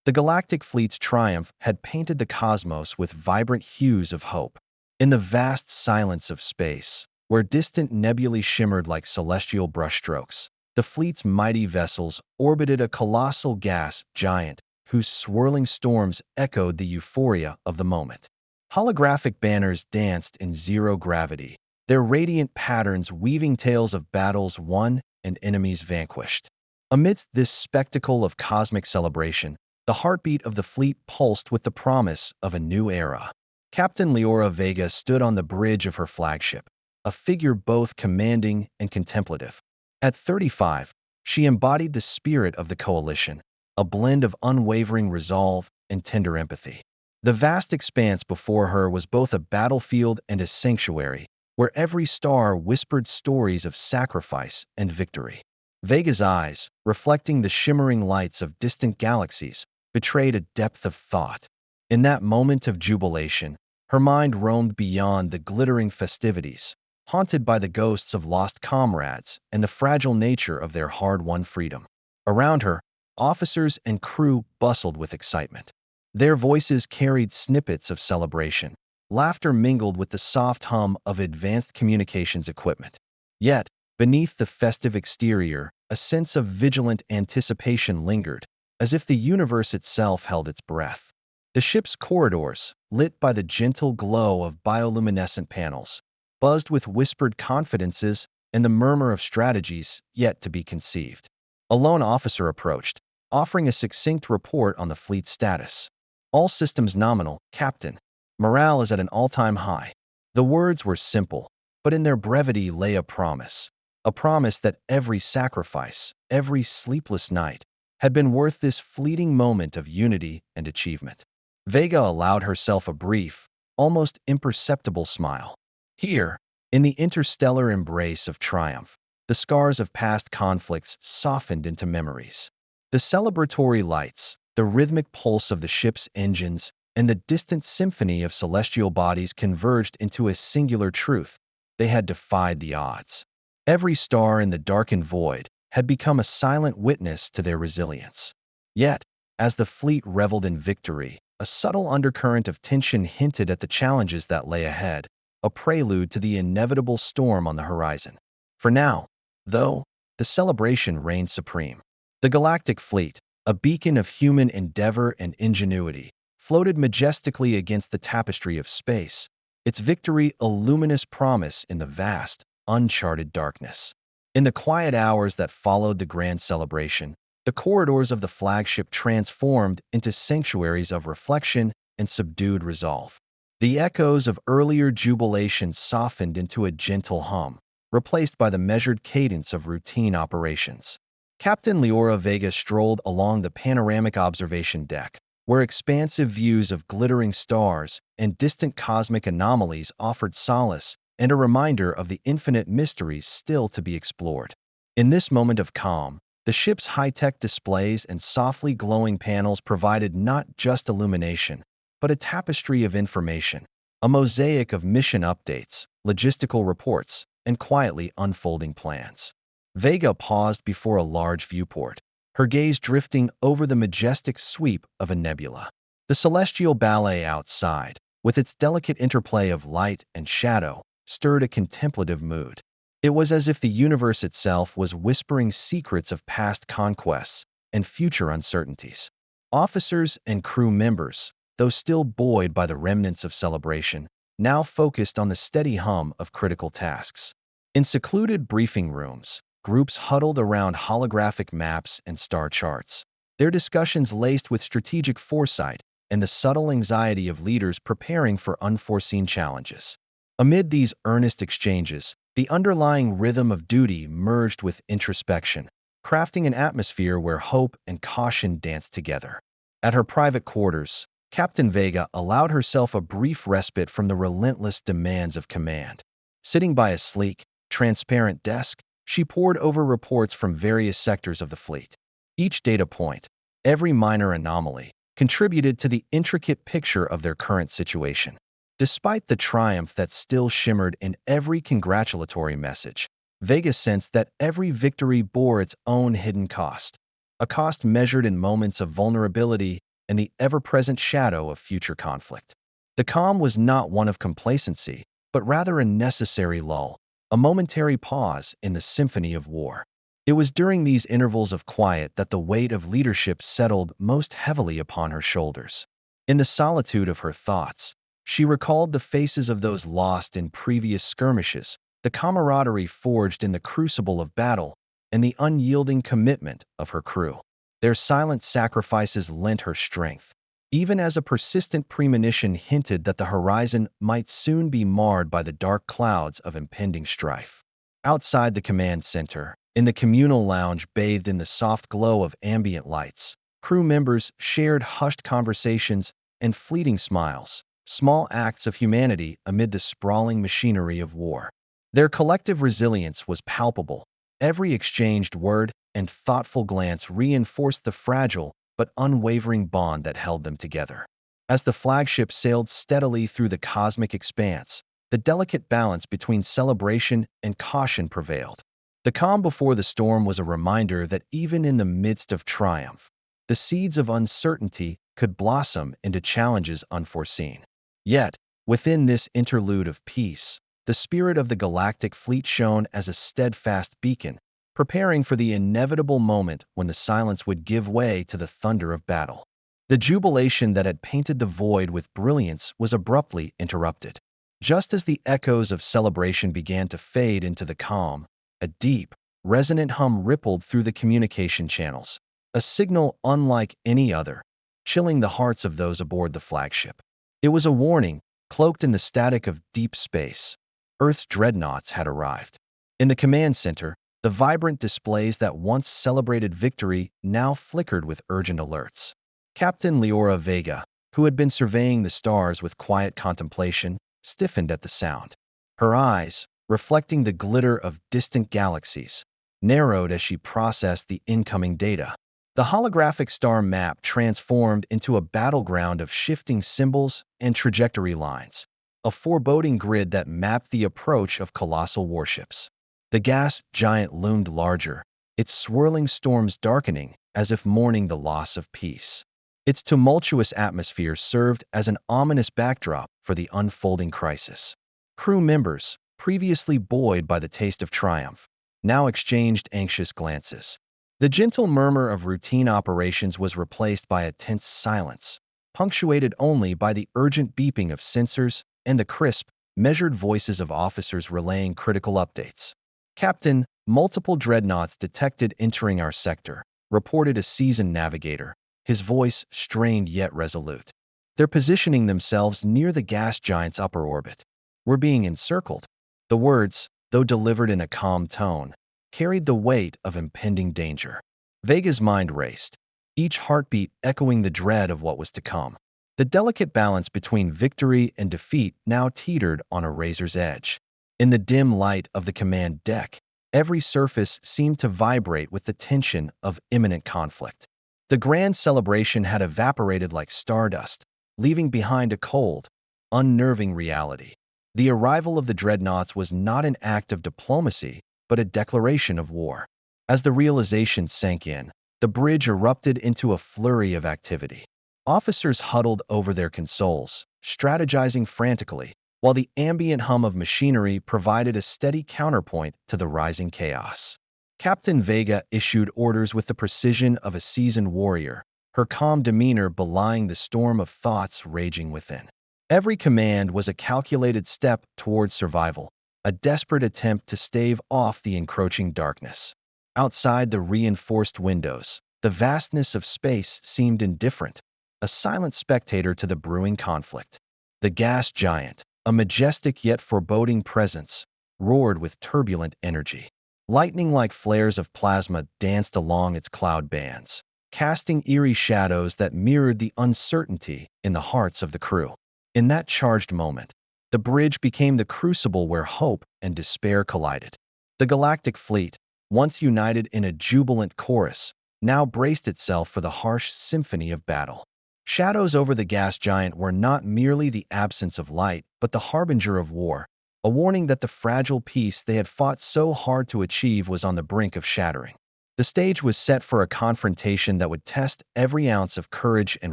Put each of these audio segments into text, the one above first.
The Galactic Fleet's triumph had painted the cosmos with vibrant hues of hope. In the vast silence of space, where distant nebulae shimmered like celestial brushstrokes, the fleet's mighty vessels orbited a colossal gas giant whose swirling storms echoed the euphoria of the moment. Holographic banners danced in zero gravity, their radiant patterns weaving tales of battles won and enemies vanquished. Amidst this spectacle of cosmic celebration, the heartbeat of the fleet pulsed with the promise of a new era. Captain Leora Vega stood on the bridge of her flagship, a figure both commanding and contemplative. At 35, she embodied the spirit of the coalition, a blend of unwavering resolve and tender empathy. The vast expanse before her was both a battlefield and a sanctuary, where every star whispered stories of sacrifice and victory. Vega's eyes, reflecting the shimmering lights of distant galaxies, betrayed a depth of thought. In that moment of jubilation, her mind roamed beyond the glittering festivities, haunted by the ghosts of lost comrades and the fragile nature of their hard-won freedom. Around her, officers and crew bustled with excitement. Their voices carried snippets of celebration. Laughter mingled with the soft hum of advanced communications equipment. Yet, beneath the festive exterior, a sense of vigilant anticipation lingered, as if the universe itself held its breath. The ship's corridors, lit by the gentle glow of bioluminescent panels, buzzed with whispered confidences and the murmur of strategies yet to be conceived. A lone officer approached, offering a succinct report on the fleet's status. "All systems nominal, Captain. Morale is at an all-time high." The words were simple, but in their brevity lay a promise that every sacrifice, every sleepless night, had been worth this fleeting moment of unity and achievement. Vega allowed herself a brief, almost imperceptible smile. Here, in the interstellar embrace of triumph, the scars of past conflicts softened into memories. The celebratory lights, the rhythmic pulse of the ship's engines, and the distant symphony of celestial bodies converged into a singular truth: they had defied the odds. Every star in the darkened void had become a silent witness to their resilience. Yet, as the fleet reveled in victory, a subtle undercurrent of tension hinted at the challenges that lay ahead, a prelude to the inevitable storm on the horizon. For now, though, the celebration reigned supreme. The Galactic Fleet, a beacon of human endeavor and ingenuity, floated majestically against the tapestry of space, its victory a luminous promise in the vast, uncharted darkness. In the quiet hours that followed the grand celebration, the corridors of the flagship transformed into sanctuaries of reflection and subdued resolve. The echoes of earlier jubilation softened into a gentle hum, replaced by the measured cadence of routine operations. Captain Leora Vega strolled along the panoramic observation deck, where expansive views of glittering stars and distant cosmic anomalies offered solace and a reminder of the infinite mysteries still to be explored. In this moment of calm, the ship's high-tech displays and softly glowing panels provided not just illumination, but a tapestry of information, a mosaic of mission updates, logistical reports, and quietly unfolding plans. Vega paused before a large viewport, her gaze drifting over the majestic sweep of a nebula. The celestial ballet outside, with its delicate interplay of light and shadow, stirred a contemplative mood. It was as if the universe itself was whispering secrets of past conquests and future uncertainties. Officers and crew members, though still buoyed by the remnants of celebration, now focused on the steady hum of critical tasks. In secluded briefing rooms, groups huddled around holographic maps and star charts, their discussions laced with strategic foresight and the subtle anxiety of leaders preparing for unforeseen challenges. Amid these earnest exchanges, the underlying rhythm of duty merged with introspection, crafting an atmosphere where hope and caution danced together. At her private quarters, Captain Vega allowed herself a brief respite from the relentless demands of command. Sitting by a sleek, transparent desk, she pored over reports from various sectors of the fleet. Each data point, every minor anomaly, contributed to the intricate picture of their current situation. Despite the triumph that still shimmered in every congratulatory message, Vega sensed that every victory bore its own hidden cost, a cost measured in moments of vulnerability and the ever-present shadow of future conflict. The calm was not one of complacency, but rather a necessary lull, a momentary pause in the symphony of war. It was during these intervals of quiet that the weight of leadership settled most heavily upon her shoulders. In the solitude of her thoughts, she recalled the faces of those lost in previous skirmishes, the camaraderie forged in the crucible of battle, and the unyielding commitment of her crew. Their silent sacrifices lent her strength, even as a persistent premonition hinted that the horizon might soon be marred by the dark clouds of impending strife. Outside the command center, in the communal lounge bathed in the soft glow of ambient lights, crew members shared hushed conversations and fleeting smiles, small acts of humanity amid the sprawling machinery of war. Their collective resilience was palpable. Every exchanged word and thoughtful glance reinforced the fragile but unwavering bond that held them together. As the flagship sailed steadily through the cosmic expanse, the delicate balance between celebration and caution prevailed. The calm before the storm was a reminder that even in the midst of triumph, the seeds of uncertainty could blossom into challenges unforeseen. Yet, within this interlude of peace, the spirit of the galactic fleet shone as a steadfast beacon, preparing for the inevitable moment when the silence would give way to the thunder of battle. The jubilation that had painted the void with brilliance was abruptly interrupted. Just as the echoes of celebration began to fade into the calm, a deep, resonant hum rippled through the communication channels, a signal unlike any other, chilling the hearts of those aboard the flagship. It was a warning, cloaked in the static of deep space. Earth's dreadnoughts had arrived. In the command center, the vibrant displays that once celebrated victory now flickered with urgent alerts. Captain Leora Vega, who had been surveying the stars with quiet contemplation, stiffened at the sound. Her eyes, reflecting the glitter of distant galaxies, narrowed as she processed the incoming data. The holographic star map transformed into a battleground of shifting symbols and trajectory lines, a foreboding grid that mapped the approach of colossal warships. The gas giant loomed larger, its swirling storms darkening as if mourning the loss of peace. Its tumultuous atmosphere served as an ominous backdrop for the unfolding crisis. Crew members, previously buoyed by the taste of triumph, now exchanged anxious glances. The gentle murmur of routine operations was replaced by a tense silence, punctuated only by the urgent beeping of sensors and the crisp, measured voices of officers relaying critical updates. "Captain, multiple dreadnoughts detected entering our sector," reported a seasoned navigator, his voice strained yet resolute. "They're positioning themselves near the gas giant's upper orbit. We're being encircled." The words, though delivered in a calm tone, carried the weight of impending danger. Vega's mind raced, each heartbeat echoing the dread of what was to come. The delicate balance between victory and defeat now teetered on a razor's edge. In the dim light of the command deck, every surface seemed to vibrate with the tension of imminent conflict. The grand celebration had evaporated like stardust, leaving behind a cold, unnerving reality. The arrival of the dreadnoughts was not an act of diplomacy, but a declaration of war. As the realization sank in, the bridge erupted into a flurry of activity. Officers huddled over their consoles, strategizing frantically, while the ambient hum of machinery provided a steady counterpoint to the rising chaos. Captain Vega issued orders with the precision of a seasoned warrior, her calm demeanor belying the storm of thoughts raging within. Every command was a calculated step towards survival, a desperate attempt to stave off the encroaching darkness. Outside the reinforced windows, the vastness of space seemed indifferent, a silent spectator to the brewing conflict. The gas giant, a majestic yet foreboding presence, roared with turbulent energy. Lightning-like flares of plasma danced along its cloud bands, casting eerie shadows that mirrored the uncertainty in the hearts of the crew. In that charged moment, the bridge became the crucible where hope and despair collided. The galactic fleet, once united in a jubilant chorus, now braced itself for the harsh symphony of battle. Shadows over the gas giant were not merely the absence of light, but the harbinger of war, a warning that the fragile peace they had fought so hard to achieve was on the brink of shattering. The stage was set for a confrontation that would test every ounce of courage and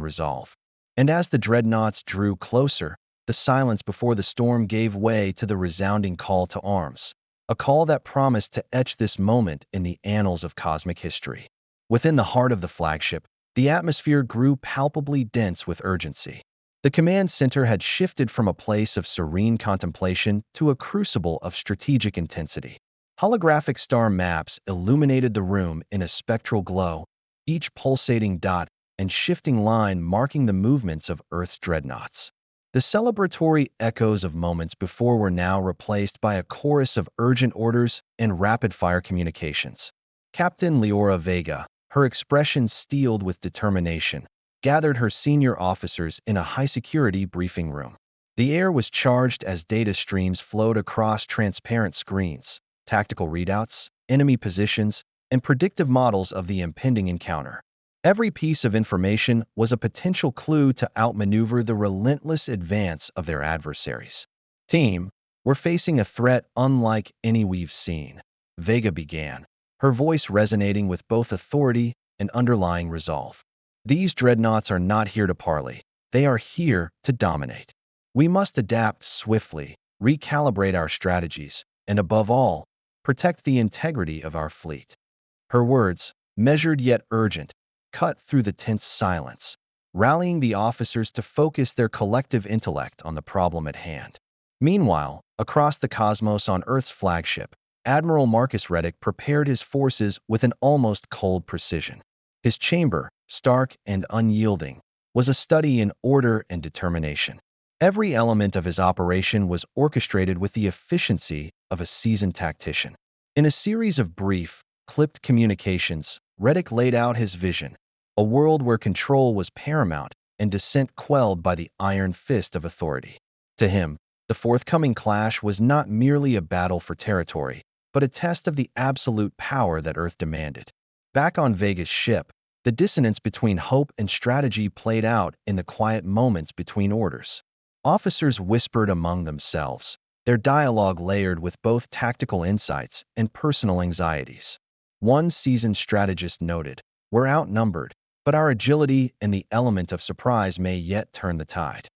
resolve. And as the dreadnoughts drew closer, the silence before the storm gave way to the resounding call to arms, a call that promised to etch this moment in the annals of cosmic history. Within the heart of the flagship, the atmosphere grew palpably dense with urgency. The command center had shifted from a place of serene contemplation to a crucible of strategic intensity. Holographic star maps illuminated the room in a spectral glow, each pulsating dot and shifting line marking the movements of Earth's dreadnoughts. The celebratory echoes of moments before were now replaced by a chorus of urgent orders and rapid-fire communications. Captain Leora Vega, her expression steeled with determination, gathered her senior officers in a high-security briefing room. The air was charged as data streams flowed across transparent screens, tactical readouts, enemy positions, and predictive models of the impending encounter. Every piece of information was a potential clue to outmaneuver the relentless advance of their adversaries. Team, we're facing a threat unlike any we've seen, Vega began, her voice resonating with both authority and underlying resolve. These dreadnoughts are not here to parley. They are here to dominate. We must adapt swiftly, recalibrate our strategies, and above all, protect the integrity of our fleet. Her words, measured yet urgent, cut through the tense silence, rallying the officers to focus their collective intellect on the problem at hand. Meanwhile, across the cosmos on Earth's flagship, Admiral Marcus Reddick prepared his forces with an almost cold precision. His chamber, stark and unyielding, was a study in order and determination. Every element of his operation was orchestrated with the efficiency of a seasoned tactician. In a series of brief, clipped communications, Reddick laid out his vision, a world where control was paramount and dissent quelled by the iron fist of authority. To him, the forthcoming clash was not merely a battle for territory, but a test of the absolute power that Earth demanded. Back on Vega's ship, the dissonance between hope and strategy played out in the quiet moments between orders. Officers whispered among themselves, their dialogue layered with both tactical insights and personal anxieties. One seasoned strategist noted, "We're outnumbered, but our agility and the element of surprise may yet turn the tide."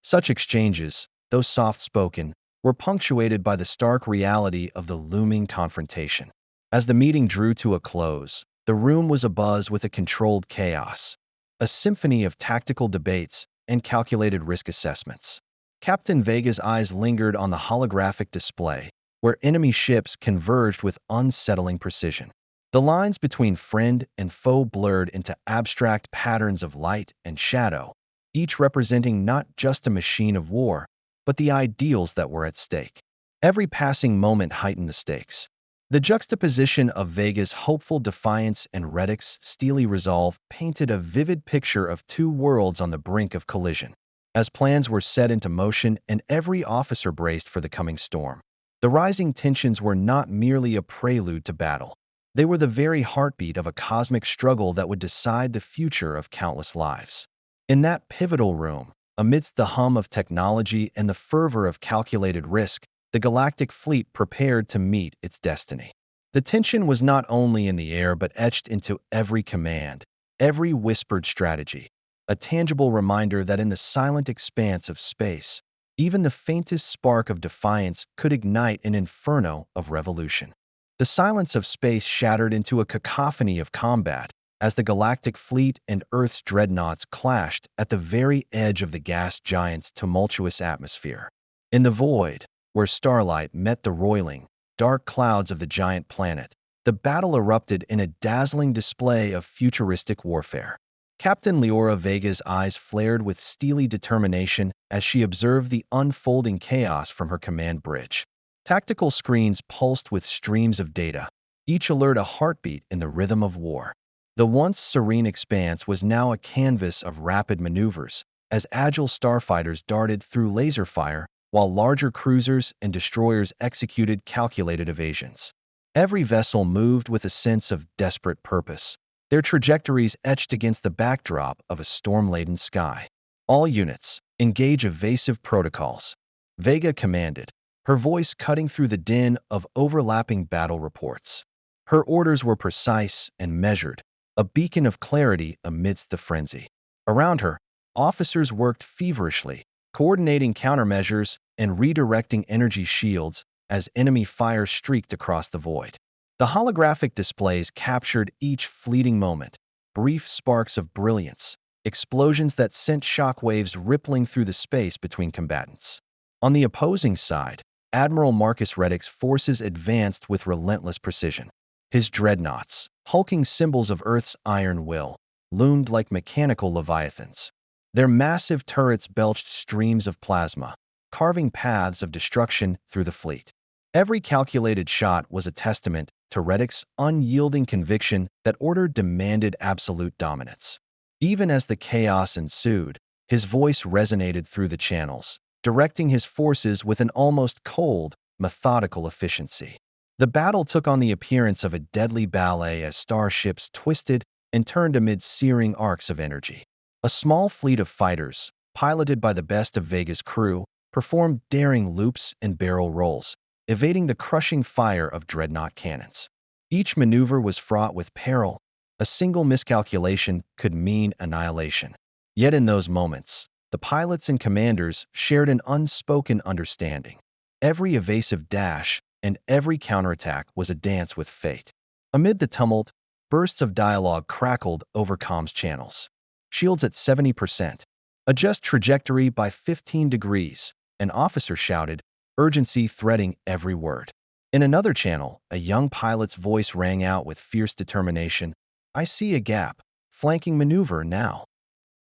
Such exchanges, though soft-spoken, were punctuated by the stark reality of the looming confrontation. As the meeting drew to a close, the room was abuzz with a controlled chaos, a symphony of tactical debates and calculated risk assessments. Captain Vega's eyes lingered on the holographic display, where enemy ships converged with unsettling precision. The lines between friend and foe blurred into abstract patterns of light and shadow, each representing not just a machine of war, but the ideals that were at stake. Every passing moment heightened the stakes. The juxtaposition of Vega's hopeful defiance and Reddick's steely resolve painted a vivid picture of two worlds on the brink of collision. As plans were set into motion and every officer braced for the coming storm, the rising tensions were not merely a prelude to battle. They were the very heartbeat of a cosmic struggle that would decide the future of countless lives. In that pivotal room, amidst the hum of technology and the fervor of calculated risk, the galactic fleet prepared to meet its destiny. The tension was not only in the air but etched into every command, every whispered strategy, a tangible reminder that in the silent expanse of space, even the faintest spark of defiance could ignite an inferno of revolution. The silence of space shattered into a cacophony of combat as the galactic fleet and Earth's dreadnoughts clashed at the very edge of the gas giant's tumultuous atmosphere. In the void, where starlight met the roiling, dark clouds of the giant planet, the battle erupted in a dazzling display of futuristic warfare. Captain Leora Vega's eyes flared with steely determination as she observed the unfolding chaos from her command bridge. Tactical screens pulsed with streams of data, each alert a heartbeat in the rhythm of war. The once serene expanse was now a canvas of rapid maneuvers, as agile starfighters darted through laser fire while larger cruisers and destroyers executed calculated evasions. Every vessel moved with a sense of desperate purpose, their trajectories etched against the backdrop of a storm-laden sky. "All units, engage evasive protocols," Vega commanded, her voice cutting through the din of overlapping battle reports. Her orders were precise and measured, a beacon of clarity amidst the frenzy. Around her, officers worked feverishly, coordinating countermeasures and redirecting energy shields as enemy fire streaked across the void. The holographic displays captured each fleeting moment, brief sparks of brilliance, explosions that sent shockwaves rippling through the space between combatants. On the opposing side, Admiral Marcus Reddick's forces advanced with relentless precision. His dreadnoughts, hulking symbols of Earth's iron will, loomed like mechanical leviathans. Their massive turrets belched streams of plasma, carving paths of destruction through the fleet. Every calculated shot was a testament to Reddick's unyielding conviction that order demanded absolute dominance. Even as the chaos ensued, his voice resonated through the channels, directing his forces with an almost cold, methodical efficiency. The battle took on the appearance of a deadly ballet as starships twisted and turned amid searing arcs of energy. A small fleet of fighters, piloted by the best of Vega's crew, performed daring loops and barrel rolls, evading the crushing fire of dreadnought cannons. Each maneuver was fraught with peril. A single miscalculation could mean annihilation. Yet in those moments, the pilots and commanders shared an unspoken understanding. Every evasive dash and every counterattack was a dance with fate. Amid the tumult, bursts of dialogue crackled over comms channels. Shields at 70%. Adjust trajectory by 15 degrees, an officer shouted, urgency threading every word. In another channel, a young pilot's voice rang out with fierce determination. I see a gap. Flanking maneuver now.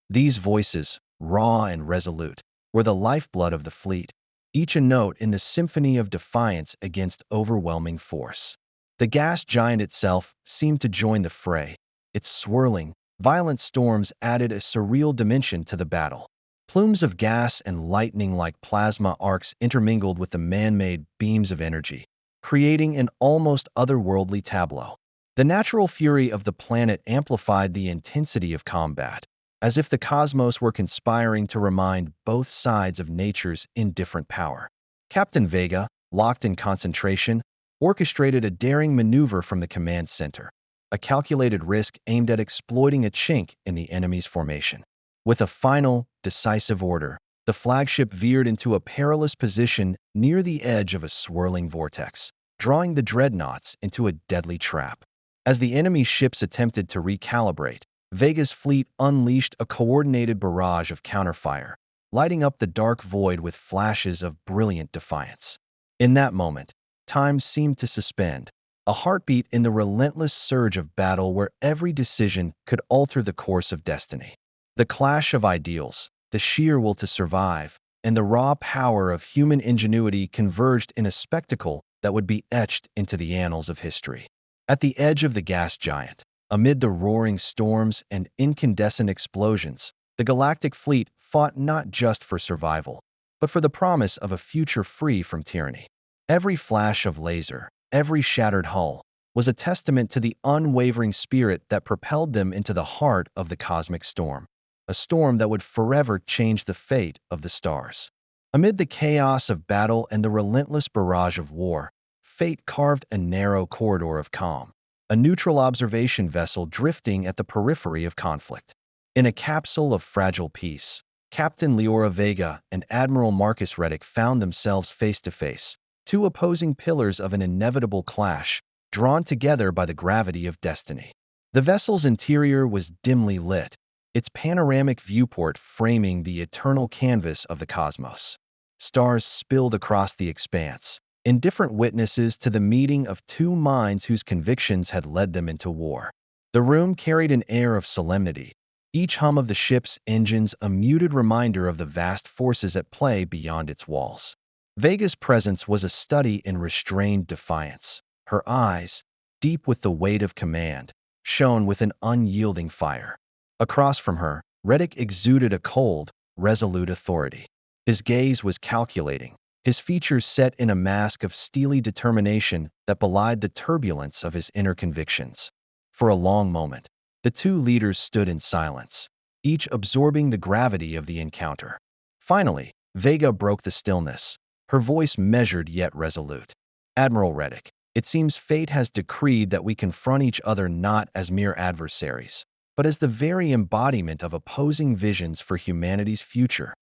These voices, raw and resolute, were the lifeblood of the fleet, each a note in the symphony of defiance against overwhelming force. The gas giant itself seemed to join the fray. Its swirling, violent storms added a surreal dimension to the battle. Plumes of gas and lightning like plasma arcs intermingled with the man-made beams of energy, creating an almost otherworldly tableau. The natural fury of the planet amplified the intensity of combat, as if the cosmos were conspiring to remind both sides of nature's indifferent power. Captain Vega, locked in concentration, orchestrated a daring maneuver from the command center, a calculated risk aimed at exploiting a chink in the enemy's formation. With a final, decisive order, the flagship veered into a perilous position near the edge of a swirling vortex, drawing the dreadnoughts into a deadly trap. As the enemy ships attempted to recalibrate, Vega's fleet unleashed a coordinated barrage of counterfire, lighting up the dark void with flashes of brilliant defiance. In that moment, time seemed to suspend, a heartbeat in the relentless surge of battle where every decision could alter the course of destiny. The clash of ideals, the sheer will to survive, and the raw power of human ingenuity converged in a spectacle that would be etched into the annals of history. At the edge of the gas giant, amid the roaring storms and incandescent explosions, the Galactic Fleet fought not just for survival, but for the promise of a future free from tyranny. Every flash of laser, every shattered hull, was a testament to the unwavering spirit that propelled them into the heart of the cosmic storm, a storm that would forever change the fate of the stars. Amid the chaos of battle and the relentless barrage of war, fate carved a narrow corridor of calm, a neutral observation vessel drifting at the periphery of conflict. In a capsule of fragile peace, Captain Leora Vega and Admiral Marcus Reddick found themselves face to face, two opposing pillars of an inevitable clash, drawn together by the gravity of destiny. The vessel's interior was dimly lit, its panoramic viewport framing the eternal canvas of the cosmos. Stars spilled across the expanse, indifferent witnesses to the meeting of two minds whose convictions had led them into war. The room carried an air of solemnity, each hum of the ship's engines a muted reminder of the vast forces at play beyond its walls. Vega's presence was a study in restrained defiance. Her eyes, deep with the weight of command, shone with an unyielding fire. Across from her, Reddick exuded a cold, resolute authority. His gaze was calculating, his features set in a mask of steely determination that belied the turbulence of his inner convictions. For a long moment, the two leaders stood in silence, each absorbing the gravity of the encounter. Finally, Vega broke the stillness, her voice measured yet resolute. Admiral Reddick, It seems fate has decreed that we confront each other not as mere adversaries, but as the very embodiment of opposing visions for humanity's future.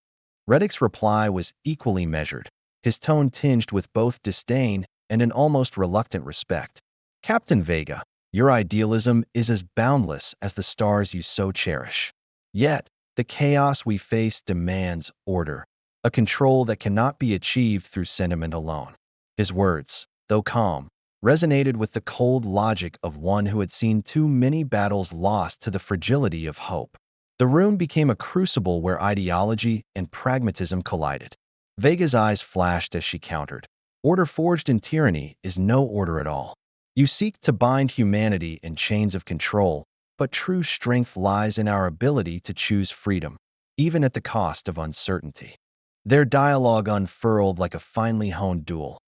Reddick's reply was equally measured, his tone tinged with both disdain and an almost reluctant respect. Captain Vega, your idealism is as boundless as the stars you so cherish. Yet, the chaos we face demands order, a control that cannot be achieved through sentiment alone. His words, though calm, resonated with the cold logic of one who had seen too many battles lost to the fragility of hope. The room became a crucible where ideology and pragmatism collided. Vega's eyes flashed as she countered. Order forged in tyranny is no order at all. You seek to bind humanity in chains of control, but true strength lies in our ability to choose freedom, even at the cost of uncertainty. Their dialogue unfurled like a finely honed duel,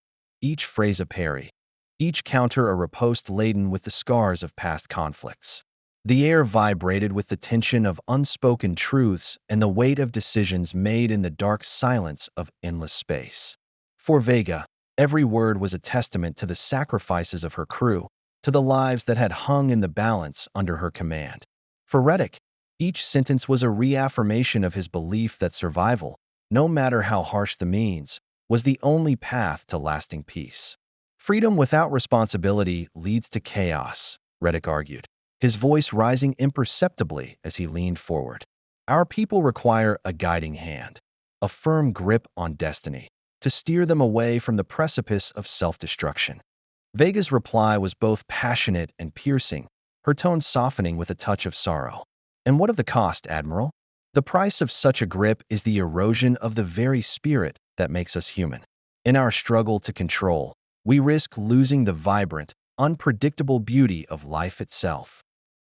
each phrase a parry, each counter a riposte laden with the scars of past conflicts. The air vibrated with the tension of unspoken truths and the weight of decisions made in the dark silence of endless space. For Vega, every word was a testament to the sacrifices of her crew, to the lives that had hung in the balance under her command. For Reddick, each sentence was a reaffirmation of his belief that survival, no matter how harsh the means, was the only path to lasting peace. Freedom without responsibility leads to chaos, Reddick argued, his voice rising imperceptibly as he leaned forward. Our people require a guiding hand, a firm grip on destiny, to steer them away from the precipice of self-destruction. Vega's reply was both passionate and piercing, her tone softening with a touch of sorrow. And what of the cost, Admiral? The price of such a grip is the erosion of the very spirit that makes us human. In our struggle to control, we risk losing the vibrant, unpredictable beauty of life itself.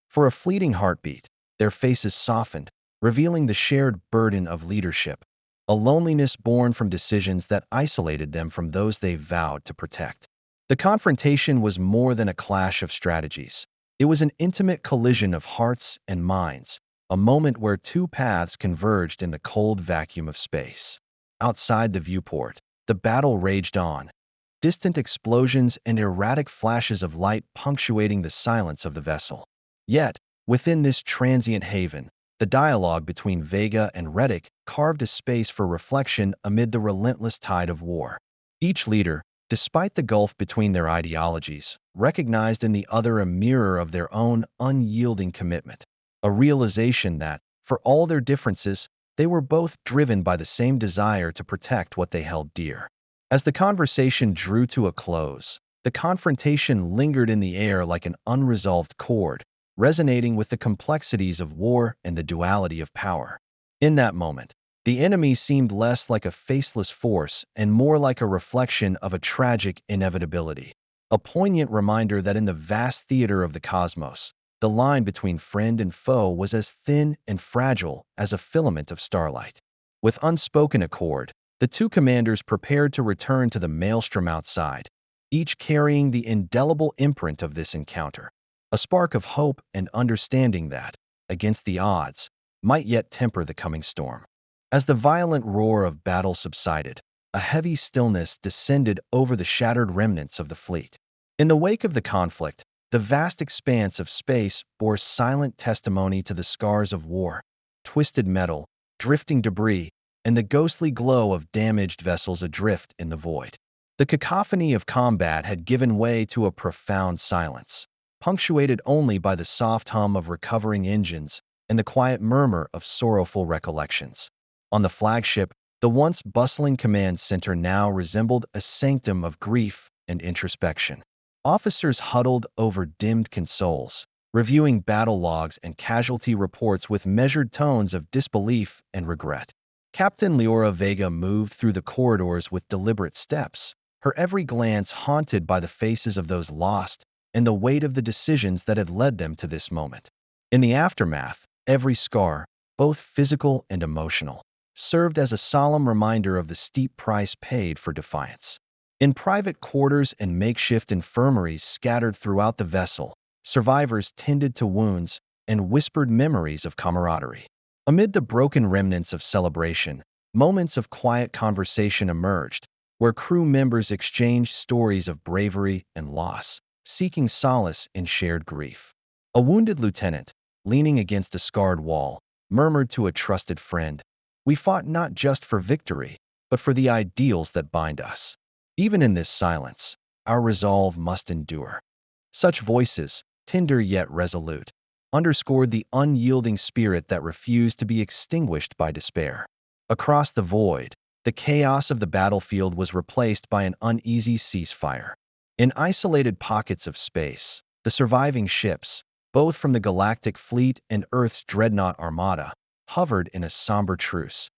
For a fleeting heartbeat, their faces softened, revealing the shared burden of leadership, a loneliness born from decisions that isolated them from those they vowed to protect. The confrontation was more than a clash of strategies. It was an intimate collision of hearts and minds, a moment where two paths converged in the cold vacuum of space. Outside the viewport, the battle raged on, distant explosions and erratic flashes of light punctuating the silence of the vessel. Yet, within this transient haven, the dialogue between Vega and Reddick carved a space for reflection amid the relentless tide of war. Each leader, despite the gulf between their ideologies, recognized in the other a mirror of their own unyielding commitment, a realization that, for all their differences, they were both driven by the same desire to protect what they held dear. As the conversation drew to a close, the confrontation lingered in the air like an unresolved chord, resonating with the complexities of war and the duality of power. In that moment, the enemy seemed less like a faceless force and more like a reflection of a tragic inevitability, a poignant reminder that in the vast theater of the cosmos, the line between friend and foe was as thin and fragile as a filament of starlight. With unspoken accord, the two commanders prepared to return to the maelstrom outside, each carrying the indelible imprint of this encounter, a spark of hope and understanding that, against the odds, might yet temper the coming storm. As the violent roar of battle subsided, a heavy stillness descended over the shattered remnants of the fleet. In the wake of the conflict, the vast expanse of space bore silent testimony to the scars of war, twisted metal, drifting debris, and the ghostly glow of damaged vessels adrift in the void. The cacophony of combat had given way to a profound silence, punctuated only by the soft hum of recovering engines and the quiet murmur of sorrowful recollections. On the flagship, the once bustling command center now resembled a sanctum of grief and introspection. Officers huddled over dimmed consoles, reviewing battle logs and casualty reports with measured tones of disbelief and regret. Captain Leora Vega moved through the corridors with deliberate steps, her every glance haunted by the faces of those lost and the weight of the decisions that had led them to this moment. In the aftermath, every scar, both physical and emotional, served as a solemn reminder of the steep price paid for defiance. In private quarters and makeshift infirmaries scattered throughout the vessel, survivors tended to wounds and whispered memories of camaraderie. Amid the broken remnants of celebration, moments of quiet conversation emerged, where crew members exchanged stories of bravery and loss, seeking solace in shared grief. A wounded lieutenant, leaning against a scarred wall, murmured to a trusted friend, "We fought not just for victory, but for the ideals that bind us. Even in this silence, our resolve must endure." Such voices, tender yet resolute, underscored the unyielding spirit that refused to be extinguished by despair. Across the void, the chaos of the battlefield was replaced by an uneasy ceasefire. In isolated pockets of space, the surviving ships, both from the Galactic Fleet and Earth's Dreadnought Armada, hovered in a somber truce,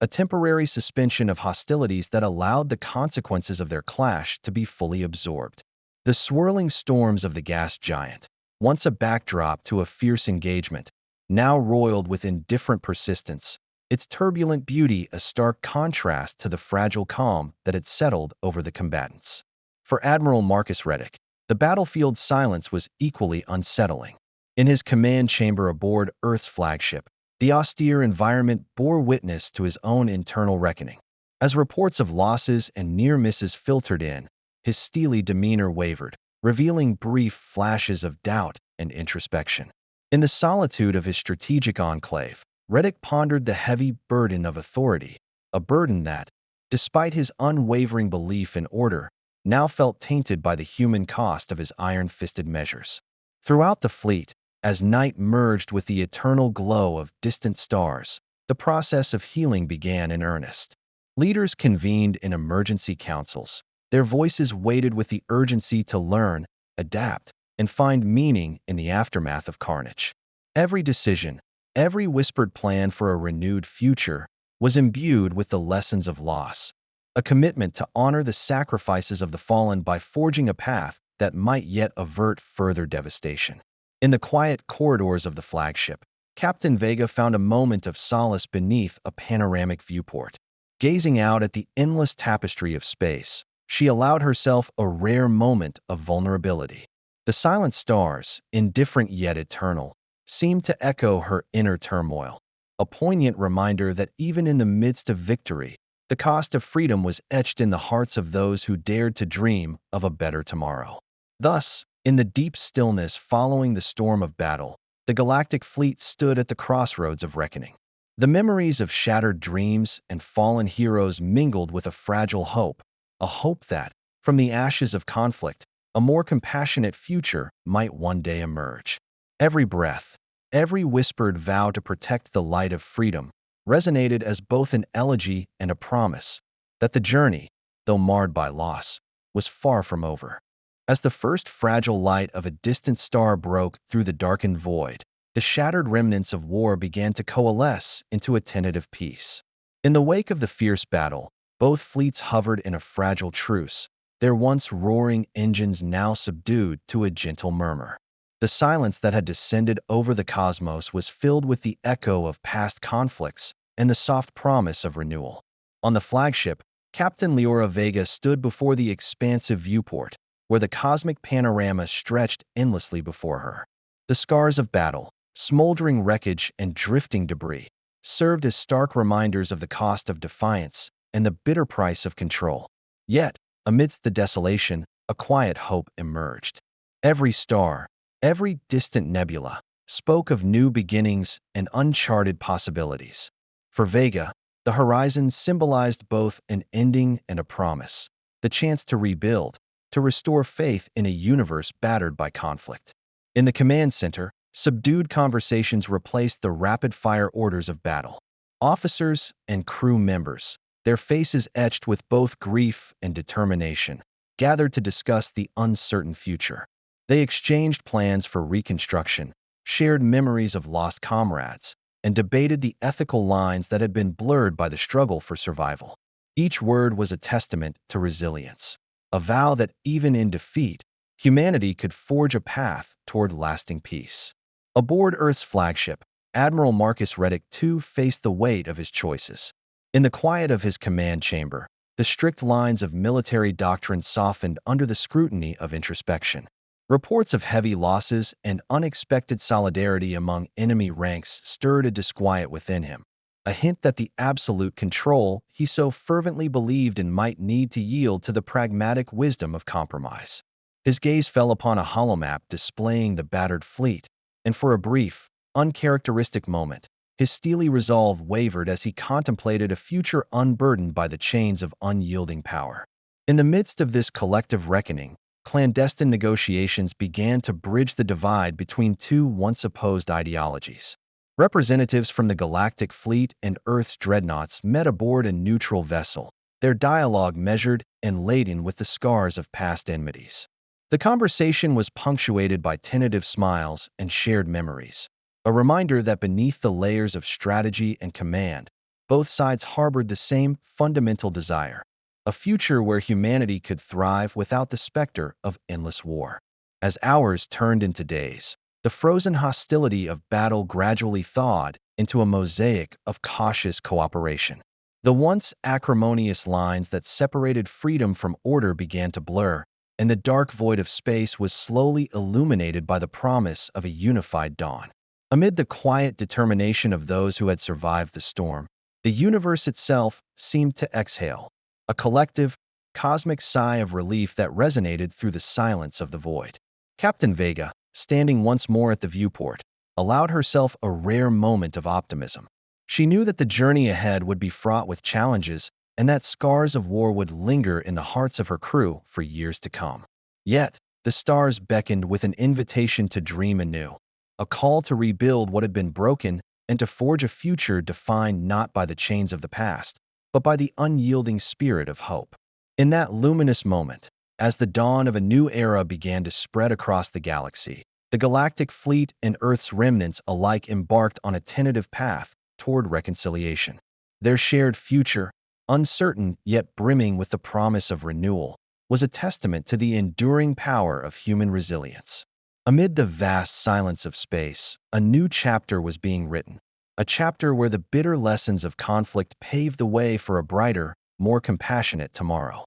a temporary suspension of hostilities that allowed the consequences of their clash to be fully absorbed. The swirling storms of the gas giant, once a backdrop to a fierce engagement, now roiled with indifferent persistence, its turbulent beauty a stark contrast to the fragile calm that had settled over the combatants. For Admiral Marcus Reddick, the battlefield silence was equally unsettling. In his command chamber aboard Earth's flagship, the austere environment bore witness to his own internal reckoning. As reports of losses and near misses filtered in, his steely demeanor wavered, revealing brief flashes of doubt and introspection. In the solitude of his strategic enclave, Reddick pondered the heavy burden of authority, a burden that, despite his unwavering belief in order, now felt tainted by the human cost of his iron-fisted measures. Throughout the fleet, as night merged with the eternal glow of distant stars, the process of healing began in earnest. Leaders convened in emergency councils, their voices weighted with the urgency to learn, adapt, and find meaning in the aftermath of carnage. Every decision, every whispered plan for a renewed future, was imbued with the lessons of loss, a commitment to honor the sacrifices of the fallen by forging a path that might yet avert further devastation. In the quiet corridors of the flagship, Captain Vega found a moment of solace beneath a panoramic viewport. Gazing out at the endless tapestry of space, she allowed herself a rare moment of vulnerability. The silent stars, indifferent yet eternal, seemed to echo her inner turmoil, a poignant reminder that even in the midst of victory, the cost of freedom was etched in the hearts of those who dared to dream of a better tomorrow. Thus, in the deep stillness following the storm of battle, the Galactic Fleet stood at the crossroads of reckoning. The memories of shattered dreams and fallen heroes mingled with a fragile hope, a hope that, from the ashes of conflict, a more compassionate future might one day emerge. Every breath, every whispered vow to protect the light of freedom, resonated as both an elegy and a promise that the journey, though marred by loss, was far from over. As the first fragile light of a distant star broke through the darkened void, the shattered remnants of war began to coalesce into a tentative peace. In the wake of the fierce battle, both fleets hovered in a fragile truce, their once roaring engines now subdued to a gentle murmur. The silence that had descended over the cosmos was filled with the echo of past conflicts and the soft promise of renewal. On the flagship, Captain Leora Vega stood before the expansive viewport, where the cosmic panorama stretched endlessly before her. The scars of battle, smoldering wreckage, and drifting debris served as stark reminders of the cost of defiance and the bitter price of control. Yet, amidst the desolation, a quiet hope emerged. Every star, every distant nebula, spoke of new beginnings and uncharted possibilities. For Vega, the horizon symbolized both an ending and a promise, the chance to rebuild, to restore faith in a universe battered by conflict. In the command center, subdued conversations replaced the rapid-fire orders of battle. Officers and crew members, their faces etched with both grief and determination, gathered to discuss the uncertain future. They exchanged plans for reconstruction, shared memories of lost comrades, and debated the ethical lines that had been blurred by the struggle for survival. Each word was a testament to resilience, a vow that even in defeat, humanity could forge a path toward lasting peace. Aboard Earth's flagship, Admiral Marcus Reddick too faced the weight of his choices. In the quiet of his command chamber, the strict lines of military doctrine softened under the scrutiny of introspection. Reports of heavy losses and unexpected solidarity among enemy ranks stirred a disquiet within him, a hint that the absolute control he so fervently believed in might need to yield to the pragmatic wisdom of compromise. His gaze fell upon a holomap displaying the battered fleet, and for a brief, uncharacteristic moment, his steely resolve wavered as he contemplated a future unburdened by the chains of unyielding power. In the midst of this collective reckoning, clandestine negotiations began to bridge the divide between two once opposed ideologies. Representatives from the Galactic Fleet and Earth's Dreadnoughts met aboard a neutral vessel, their dialogue measured and laden with the scars of past enmities. The conversation was punctuated by tentative smiles and shared memories, a reminder that beneath the layers of strategy and command, both sides harbored the same fundamental desire: a future where humanity could thrive without the specter of endless war. As hours turned into days, the frozen hostility of battle gradually thawed into a mosaic of cautious cooperation. The once acrimonious lines that separated freedom from order began to blur, and the dark void of space was slowly illuminated by the promise of a unified dawn. Amid the quiet determination of those who had survived the storm, the universe itself seemed to exhale, a collective, cosmic sigh of relief that resonated through the silence of the void. Captain Vega, standing once more at the viewport, allowed herself a rare moment of optimism. She knew that the journey ahead would be fraught with challenges and that scars of war would linger in the hearts of her crew for years to come. Yet, the stars beckoned with an invitation to dream anew, a call to rebuild what had been broken and to forge a future defined not by the chains of the past, but by the unyielding spirit of hope. In that luminous moment, as the dawn of a new era began to spread across the galaxy, the Galactic Fleet and Earth's remnants alike embarked on a tentative path toward reconciliation. Their shared future, uncertain yet brimming with the promise of renewal, was a testament to the enduring power of human resilience. Amid the vast silence of space, a new chapter was being written, a chapter where the bitter lessons of conflict paved the way for a brighter, more compassionate tomorrow.